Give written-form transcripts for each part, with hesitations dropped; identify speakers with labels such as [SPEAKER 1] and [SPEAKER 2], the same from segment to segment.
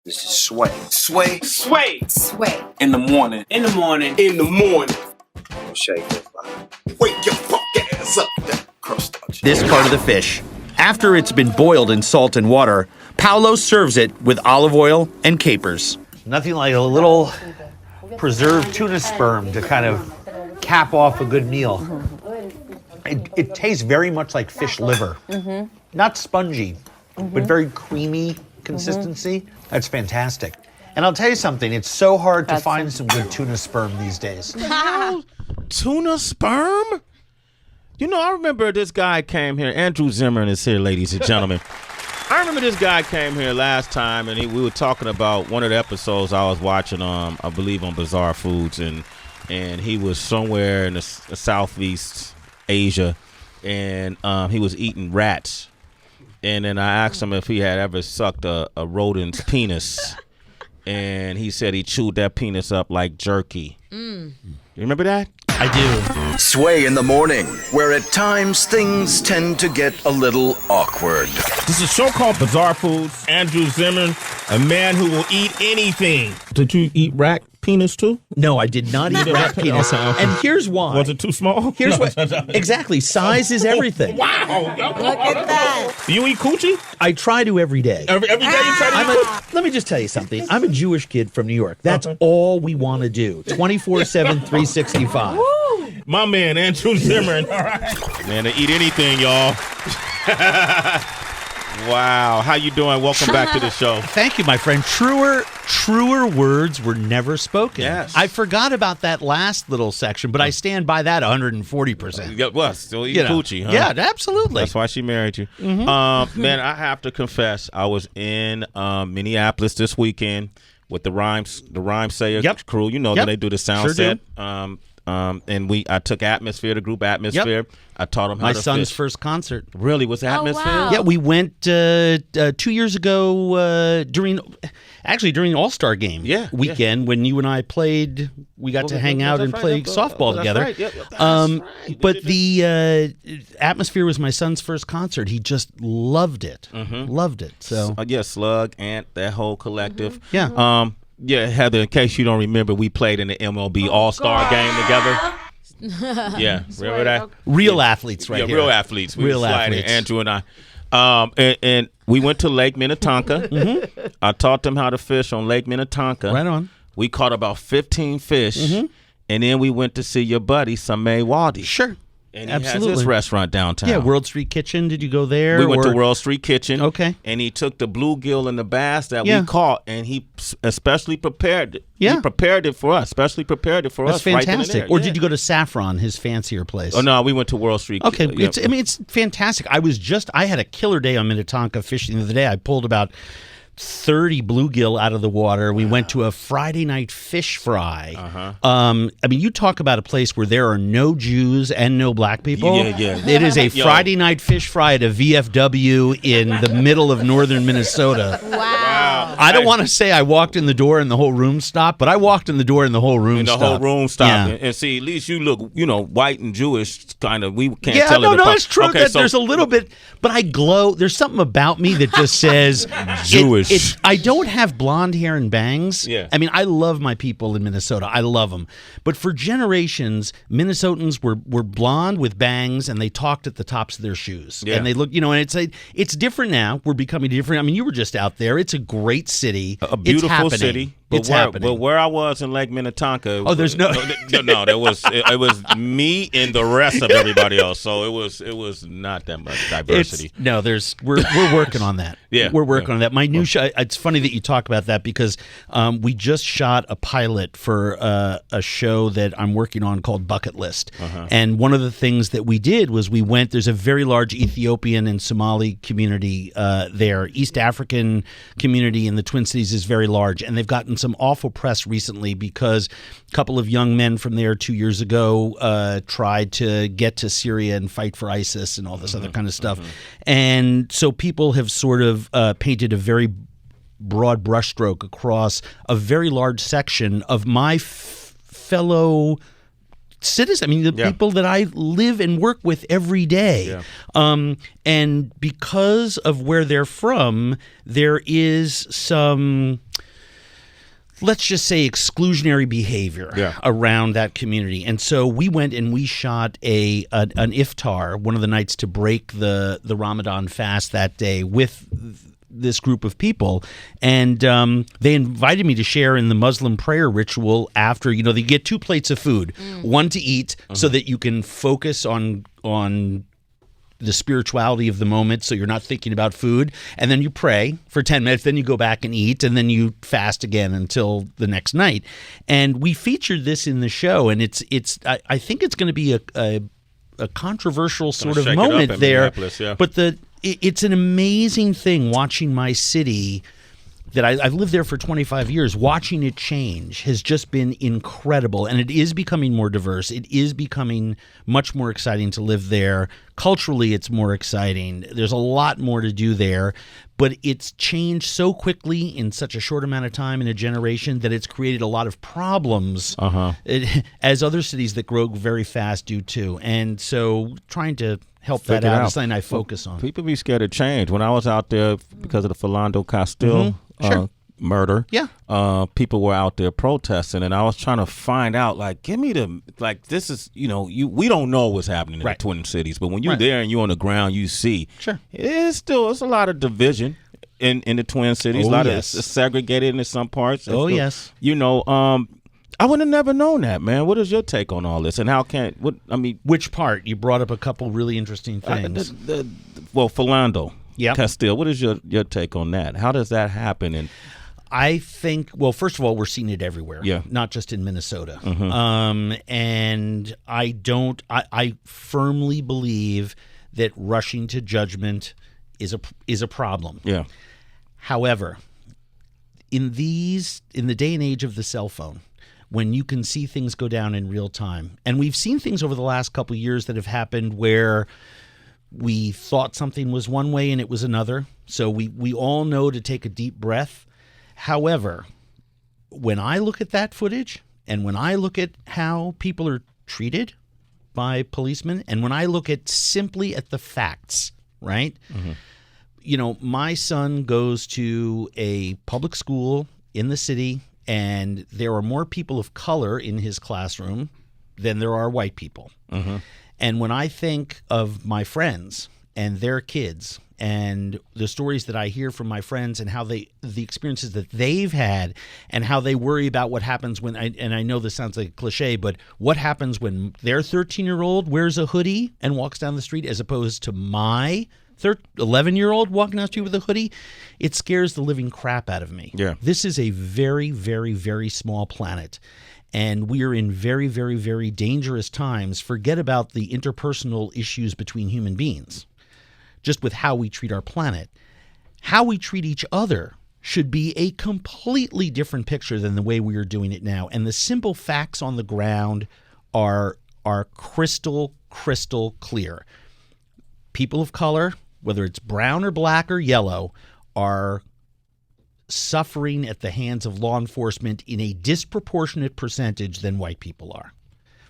[SPEAKER 1] This is Sway.
[SPEAKER 2] Sway.
[SPEAKER 3] Sway.
[SPEAKER 4] Sway.
[SPEAKER 2] In the morning.
[SPEAKER 3] In the morning.
[SPEAKER 2] In the morning.
[SPEAKER 1] Shake that body.
[SPEAKER 2] Wake your fuck ass up. That cornstarch.
[SPEAKER 5] This part of the fish. After it's been boiled in salt and water, Paolo serves it with olive oil and capers.
[SPEAKER 6] Nothing like a little preserved tuna sperm to kind of cap off a good meal. It tastes very much like fish liver. Not spongy, but very creamy consistency. That's fantastic. And I'll tell you something, it's so hard to find some good tuna sperm these days.
[SPEAKER 7] Tuna sperm? You know, I remember this guy came here. Andrew Zimmern is here, ladies and gentlemen. I remember this guy came here last time, and we were talking about one of the episodes I was watching, I believe, on Bizarre Foods, and he was somewhere in the Southeast Asia, and he was eating rats. And then I asked him if he had ever sucked a rodent's penis, and he said he chewed that penis up like jerky. You remember that?
[SPEAKER 6] I do.
[SPEAKER 8] Sway in the morning, where at times things tend to get a little awkward.
[SPEAKER 7] This is a show called Bizarre Foods. Andrew Zimmern, a man who will eat anything. Did you eat rat penis too?
[SPEAKER 5] No, I did not eat rat penis.
[SPEAKER 7] Okay.
[SPEAKER 5] And here's why.
[SPEAKER 7] Was it too small?
[SPEAKER 5] Here's what. Exactly. Size is everything.
[SPEAKER 7] Wow.
[SPEAKER 4] Look at that.
[SPEAKER 7] You eat coochie?
[SPEAKER 5] I try to every day.
[SPEAKER 7] Every day you try to eat coochie?
[SPEAKER 5] Let me just tell you something. I'm a Jewish kid from New York. That's all we want to do. 24/7, 365.
[SPEAKER 7] My man, Andrew Zimmern. All right. Man, to eat anything, y'all. Wow. How you doing? Welcome back to the show.
[SPEAKER 5] Thank you, my friend. Truer words were never spoken.
[SPEAKER 7] Yes.
[SPEAKER 5] I forgot about that last little section, but I stand by that 140%.
[SPEAKER 7] Yeah, well, still eat coochie, huh?
[SPEAKER 5] Yeah, absolutely.
[SPEAKER 7] That's why she married you. Man, I have to confess, I was in Minneapolis this weekend with the Rhyme Sayer crew. You know that they do the sound set. And I took Atmosphere, the group Atmosphere. Yep. I taught them how to fish. My son's first concert. Really? Was Atmosphere?
[SPEAKER 5] Wow. Yeah, we went 2 years ago during All-Star Game weekend when you and I played. We got to hang out and play softball together.
[SPEAKER 7] Right. Right.
[SPEAKER 5] But the Atmosphere was my son's first concert. He just loved it. Loved it. So
[SPEAKER 7] Slug, Ant, that whole collective.
[SPEAKER 5] Yeah.
[SPEAKER 7] Yeah, Heather, in case you don't remember, we played in the MLB All-Star Game together. Yeah, remember that?
[SPEAKER 5] Real athletes right here.
[SPEAKER 7] Yeah, real athletes. We were sliding, Andrew and I. And we went to Lake Minnetonka. I taught them how to fish on Lake Minnetonka.
[SPEAKER 5] Right on.
[SPEAKER 7] We caught about 15 fish, and then we went to see your buddy, Sameh Wadi.
[SPEAKER 5] Sure.
[SPEAKER 7] And he has his restaurant downtown.
[SPEAKER 5] Yeah, World Street Kitchen. Did you go there?
[SPEAKER 7] We went to World Street Kitchen.
[SPEAKER 5] Okay.
[SPEAKER 7] And he took the bluegill and the bass that we caught, and he especially prepared it.
[SPEAKER 5] Yeah.
[SPEAKER 7] He prepared it for us, That's
[SPEAKER 5] fantastic.
[SPEAKER 7] Right then and there.
[SPEAKER 5] Or did you go to Saffron, his fancier place?
[SPEAKER 7] Oh, no, we went to World Street.
[SPEAKER 5] Okay. It's fantastic. I had a killer day on Minnetonka fishing the other day. I pulled about 30 bluegill out of the water. We went to a Friday night fish fry. You talk about a place where there are no Jews and no black people.
[SPEAKER 7] Yeah.
[SPEAKER 5] It is a Friday night fish fry at a VFW in the middle of northern Minnesota.
[SPEAKER 4] Wow.
[SPEAKER 5] I don't want to say I walked in the door and the whole room stopped, but I walked in the door and the whole room stopped.
[SPEAKER 7] The whole room stopped.
[SPEAKER 5] Yeah.
[SPEAKER 7] And see, at least you look, white and Jewish, kind of. We can't
[SPEAKER 5] yeah,
[SPEAKER 7] tell it apart.
[SPEAKER 5] No, it's true
[SPEAKER 7] Okay,
[SPEAKER 5] that there's a little bit, but I glow. There's something about me that just says
[SPEAKER 7] Jewish.
[SPEAKER 5] I don't have blonde hair and bangs.
[SPEAKER 7] Yeah.
[SPEAKER 5] I love my people in Minnesota. I love them. But for generations, Minnesotans were blonde with bangs, and they talked at the tops of their shoes.
[SPEAKER 7] Yeah.
[SPEAKER 5] And they look, and it's different now. We're becoming different. You were just out there. It's a great city.
[SPEAKER 7] A beautiful city.
[SPEAKER 5] It's happening.
[SPEAKER 7] But where I was in Lake Minnetonka,
[SPEAKER 5] there's no.
[SPEAKER 7] There was it was me and the rest of everybody else. So it was not that much diversity.
[SPEAKER 5] We're working on that.
[SPEAKER 7] Yeah,
[SPEAKER 5] we're working on that. My new show. It's funny that you talk about that because we just shot a pilot for a show that I'm working on called Bucket List, and one of the things that we did was we went. There's a very large Ethiopian and Somali community there. East African community in the Twin Cities is very large, and they've gotten some awful press recently because a couple of young men from there 2 years ago tried to get to Syria and fight for ISIS and all this other kind of stuff. And so people have sort of painted a very broad brushstroke across a very large section of my fellow citizens. The people that I live and work with every day. Yeah. And because of where they're from, there is some let's just say, exclusionary behavior around that community. And so we went and we shot an iftar, one of the nights to break the Ramadan fast that day, with this group of people. And they invited me to share in the Muslim prayer ritual after, they get 2 plates of food, one to eat so that you can focus on the spirituality of the moment, so you're not thinking about food, and then you pray for 10 minutes, then you go back and eat, and then you fast again until the next night. And we featured this in the show, and I think it's going to be a controversial sort of moment there. But it's an amazing thing watching my city that I've lived there for 25 years. Watching it change has just been incredible, and it is becoming more diverse. It is becoming much more exciting to live there. Culturally, it's more exciting. There's a lot more to do there, but it's changed so quickly in such a short amount of time in a generation that it's created a lot of problems, as other cities that grow very fast do too. And so trying to help that out is something I focus on.
[SPEAKER 7] People be scared of change. When I was out there because of the Philando Castile murder, people were out there protesting, and I was trying to find out, give me this is, we don't know what's happening in the Twin Cities, but when you're there and you're on the ground, you see, it's a lot of division in the Twin Cities. A lot of it's segregated in some parts.
[SPEAKER 5] Yes.
[SPEAKER 7] I would have never known that, man. What is your take on all this, and how
[SPEAKER 5] which part? You brought up a couple really interesting things.
[SPEAKER 7] Philando Castile. What is your take on that? How does that happen? And
[SPEAKER 5] I think, first of all, we're seeing it everywhere, not just in Minnesota. And I firmly believe that rushing to judgment is a problem.
[SPEAKER 7] Yeah.
[SPEAKER 5] However, in the day and age of the cell phone, when you can see things go down in real time, and we've seen things over the last couple of years that have happened where we thought something was one way and it was another. So we all know to take a deep breath. However, when I look at that footage, and when I look at how people are treated by policemen, and when I look simply at the facts, right? My son goes to a public school in the city, and there are more people of color in his classroom than there are white people. And when I think of my friends and their kids and the stories that I hear from my friends and how the experiences that they've had and how they worry about what happens and I know this sounds like a cliche, but what happens when their 13-year-old wears a hoodie and walks down the street as opposed to my 11-year-old walking down the street with a hoodie, it scares the living crap out of me.
[SPEAKER 7] Yeah.
[SPEAKER 5] This is a very, very, very small planet, and we are in very, very, very dangerous times. Forget about the interpersonal issues between human beings. Just with how we treat our planet. How we treat each other should be a completely different picture than the way we are doing it now. And the simple facts on the ground are crystal, crystal clear. People of color, whether it's brown or black or yellow, are suffering at the hands of law enforcement in a disproportionate percentage than white people are.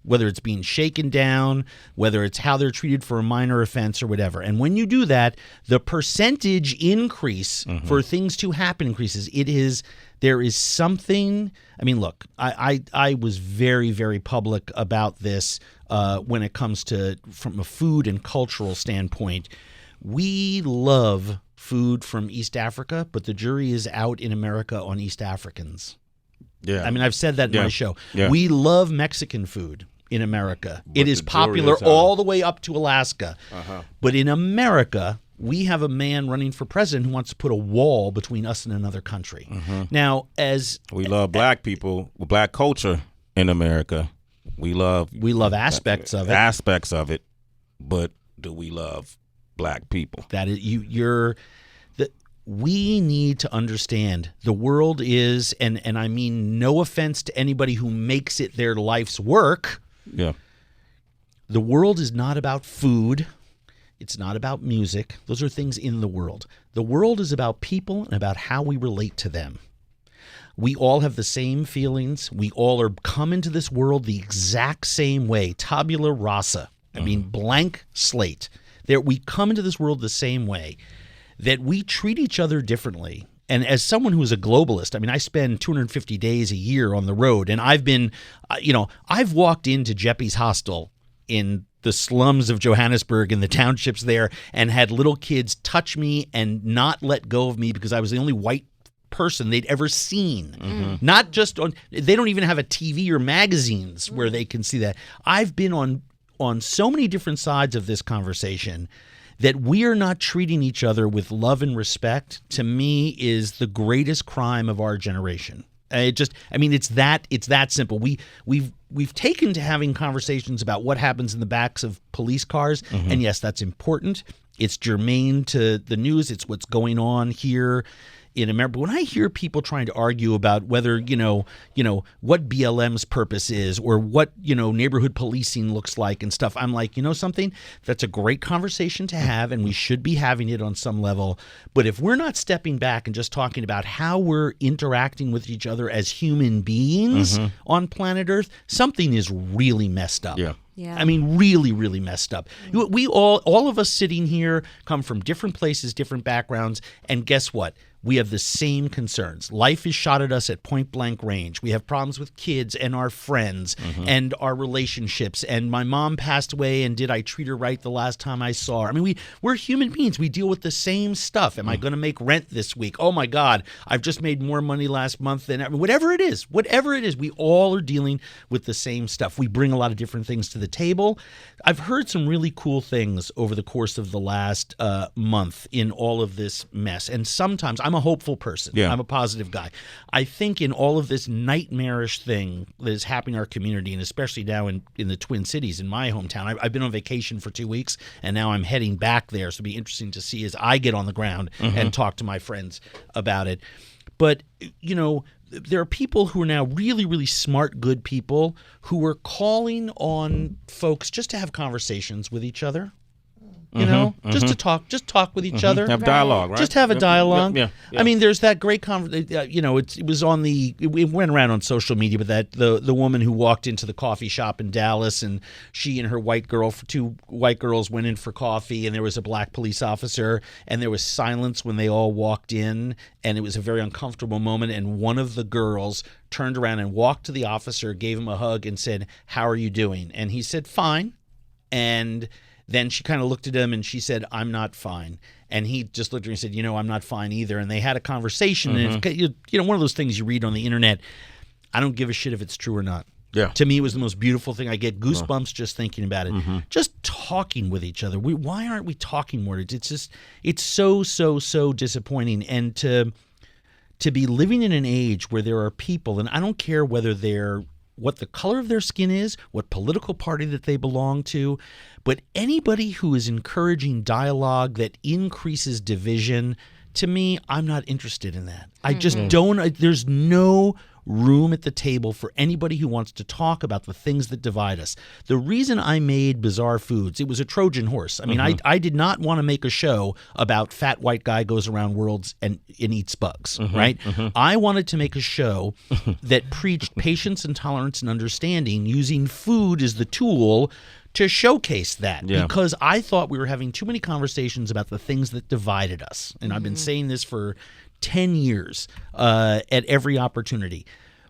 [SPEAKER 5] Whether it's being shaken down, whether it's how they're treated for a minor offense or whatever. And when you do that, the percentage increase for things to happen increases. There is something, look, I was very, very public about this when it comes to, from a food and cultural standpoint. We love food from East Africa, but the jury is out in America on East Africans.
[SPEAKER 7] Yeah.
[SPEAKER 5] I've said that in my show.
[SPEAKER 7] Yeah.
[SPEAKER 5] We love Mexican food in America. It is popular all the way up to Alaska. But in America, we have a man running for president who wants to put a wall between us and another country. Now, as
[SPEAKER 7] we love black people, black culture in America, we love
[SPEAKER 5] aspects of
[SPEAKER 7] it. But do we love black people?
[SPEAKER 5] That is, we need to understand the world is, and I mean no offense to anybody who makes it their life's work.
[SPEAKER 7] Yeah.
[SPEAKER 5] The world is not about food. It's not about music. Those are things in the world. The world is about people and about how we relate to them. We all have the same feelings. We all are come into this world the exact same way. Tabula rasa. Blank slate. We come into this world the same way. That we treat each other differently And as someone who's a globalist, I mean, I spend 250 days a year on the road, and I've been, I've walked into Jeppy's hostel in the slums of Johannesburg and the townships there and had little kids touch me and not let go of me because I was the only white person they'd ever seen. Not just on, they don't even have a TV or magazines where they can see that. I've been on so many different sides of this conversation that we are not treating each other with love and respect, to me, is the greatest crime of our generation. It's that simple. We've taken to having conversations about what happens in the backs of police cars, and yes, that's important. It's germane to the news. It's what's going on here in America. But when I hear people trying to argue about whether, what BLM's purpose is or what, neighborhood policing looks like and stuff, I'm like, something? That's a great conversation to have, and we should be having it on some level. But if we're not stepping back and just talking about how we're interacting with each other as human beings on planet Earth, something is really messed up.
[SPEAKER 4] Yeah.
[SPEAKER 5] I mean, really, really messed up. We all of us sitting here come from different places, different backgrounds, and guess what? We have the same concerns. Life is shot at us at point blank range. We have problems with kids and our friends and our relationships. And my mom passed away, and did I treat her right the last time I saw her? I mean, we're human beings. We deal with the same stuff. Am I going to make rent this week? Oh my God, I've just made more money last month than whatever it is, we all are dealing with the same stuff. We bring a lot of different things to the table. I've heard some really cool things over the course of the last month in all of this mess. And sometimes I'm a hopeful person.
[SPEAKER 7] Yeah.
[SPEAKER 5] I'm a positive guy. I think in all of this nightmarish thing that is happening in our community, and especially now in the Twin Cities, in my hometown, I've been on vacation for 2 weeks, and now I'm heading back there. So it'll be interesting to see as I get on the ground and talk to my friends about it. But, there are people who are now really, really smart, good people who are calling on folks just to have conversations with each other. Just to talk with each other.
[SPEAKER 7] Have dialogue, right?
[SPEAKER 5] Just have a dialogue.
[SPEAKER 7] Yeah.
[SPEAKER 5] I mean, there's that great it was on it went around on social media, but that the woman who walked into the coffee shop in Dallas, and she and her two white girls went in for coffee, and there was a black police officer, and there was silence when they all walked in, and it was a very uncomfortable moment, and one of the girls turned around and walked to the officer, gave him a hug, and said, "How are you doing?" And he said, "Fine." And then she kind of looked at him and she said, "I'm not fine." And he just looked at her and said, "I'm not fine either." And they had a conversation. And one of those things you read on the internet, I don't give a shit if it's true or not.
[SPEAKER 7] Yeah.
[SPEAKER 5] To me, it was the most beautiful thing. I get goosebumps just thinking about it. Just talking with each other. Why aren't we talking more? It's so disappointing. And to be living in an age where there are people, and I don't care whether what the color of their skin is, what political party that they belong to, but anybody who is encouraging dialogue that increases division, to me, I'm not interested in that. I just don't. There's no room at the table for anybody who wants to talk about the things that divide us. The reason I made Bizarre Foods, it was a Trojan horse. I mean, I did not want to make a show about fat white guy goes around worlds and eats bugs, right? I wanted to make a show that preached patience and tolerance and understanding, using food as the tool to showcase that, because I thought we were having too many conversations about the things that divided us. And I've been saying this for 10 years at every opportunity.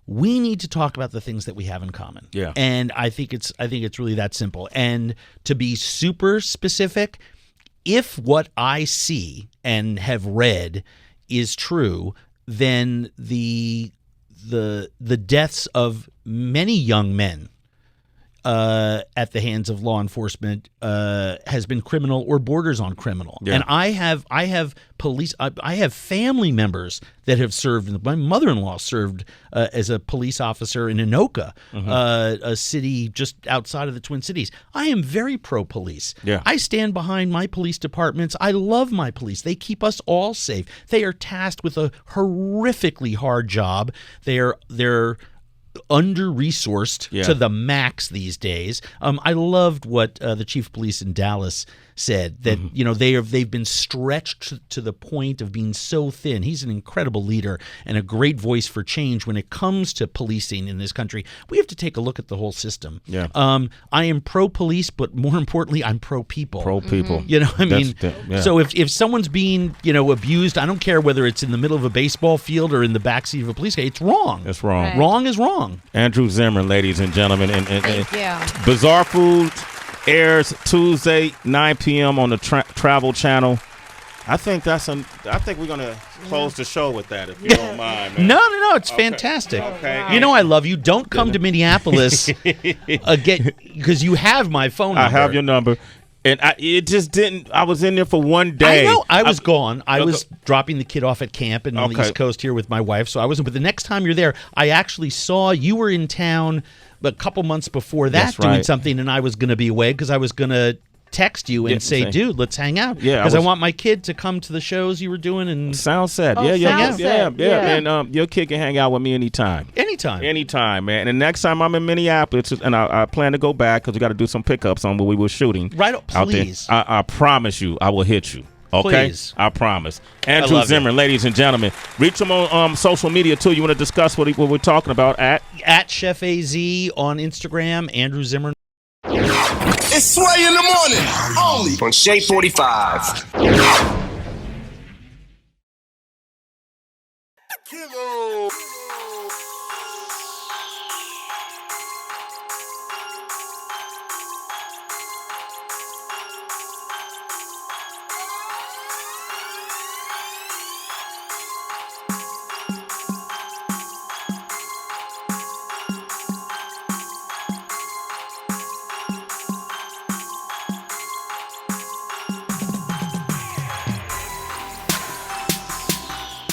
[SPEAKER 5] We need to talk about the things that we have in common.
[SPEAKER 7] Yeah.
[SPEAKER 5] And I think it's really that simple. And to be super specific, if what I see and have read is true, then the deaths of many young men at the hands of law enforcement has been criminal or borders on criminal.
[SPEAKER 7] Yeah.
[SPEAKER 5] And I have family members that have served. My mother-in-law served as a police officer in Anoka, a city just outside of the Twin Cities. I am very pro-police.
[SPEAKER 7] Yeah.
[SPEAKER 5] I stand behind my police departments. I love my police. They keep us all safe. They are tasked with a horrifically hard job. They're under-resourced to the max these days. I loved what the chief of police in Dallas said that they've been stretched to the point of being so thin. He's an incredible leader and a great voice for change when it comes to policing in this country. We have to take a look at the whole system.
[SPEAKER 7] Yeah.
[SPEAKER 5] I am pro-police, but more importantly, I'm pro-people.
[SPEAKER 7] Pro-people.
[SPEAKER 5] You know, I mean, so if someone's being, abused, I don't care whether it's in the middle of a baseball field or in the backseat of a police car. It's wrong.
[SPEAKER 7] It's wrong.
[SPEAKER 3] Right.
[SPEAKER 5] Wrong is wrong.
[SPEAKER 7] Andrew Zimmern, ladies and gentlemen. And
[SPEAKER 3] Thank you.
[SPEAKER 7] Bizarre Foods airs Tuesday, 9 p.m. on the Travel Channel. I think we're gonna close the show with that, if you don't mind, man.
[SPEAKER 5] No, it's fantastic.
[SPEAKER 7] Okay.
[SPEAKER 5] You know I love you. Don't come to Minneapolis again because you have my phone number.
[SPEAKER 7] I have your number. And it just didn't. I was in there for one day.
[SPEAKER 5] I know. I was gone. I was dropping the kid off at camp and on the East Coast here with my wife, so I wasn't. But the next time you're there, I actually saw you were in town a couple months before that doing something, and I was going to be away because I was going to text you and say, dude, let's hang out. Yeah, because I want my kid to come to the shows you were doing. And
[SPEAKER 7] sounds sad. Yeah. And your kid can hang out with me anytime. Anytime, man. And next time I'm in Minneapolis, and I plan to go back because we got to do some pickups on what we were shooting.
[SPEAKER 5] Right, please.
[SPEAKER 7] Out there. I promise you, I will hit you. Okay,
[SPEAKER 5] please.
[SPEAKER 7] I promise. Andrew Zimmern, ladies and gentlemen, reach him on social media too. You want to discuss what we're talking about at
[SPEAKER 5] Chef AZ on Instagram, Andrew Zimmern.
[SPEAKER 2] It's Sway in the morning, only
[SPEAKER 1] On Shade 45.
[SPEAKER 2] Killer.